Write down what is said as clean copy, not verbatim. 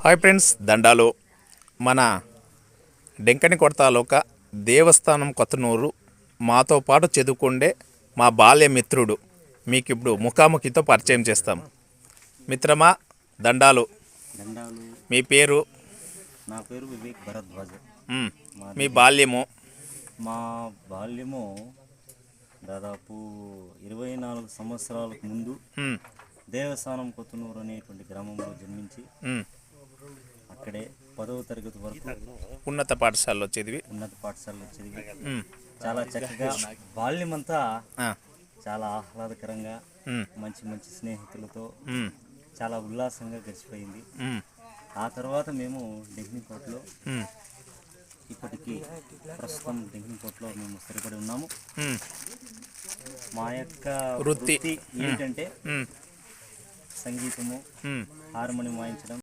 Hi friends, దండాలు. మన డెంకని కొడతాలోక దేవస్థానం కొత్తనూరు మాతో పాటు చదువుకుండే మా బాల్య మిత్రుడు మీకు ఇప్పుడు ముఖాముఖితో పరిచయం చేస్తాం. మిత్రమా, దండాలు. దండాలు. మీ పేరు? నా పేరు వివేక్ భరద్వాజ్. మీ బాల్యము? మా బాల్యము దాదాపు 24 సంవత్సరాలకు ముందు దేవస్థానం కొత్తనూరు అనేటువంటి గ్రామంలో జన్మించి అక్కడే 10వ తరగతి వరకు ఉన్నత పాఠశాలలో చదివి చాలా చక్కగా బాల్యమంతా చాలా ఆహ్లాదకరంగా మంచి మంచి స్నేహితులతో చాలా ఉల్లాసంగా గడిచిపోయింది. ఆ తర్వాత మేము డెంకినికోటలో ఇప్పటికీ ప్రస్తుతం డెంకినికోటలో మేము స్థిరపడి ఉన్నాము. మా యొక్క వృత్తి ఏంటంటే సంగీతము, హార్మోనియం వాయించడం,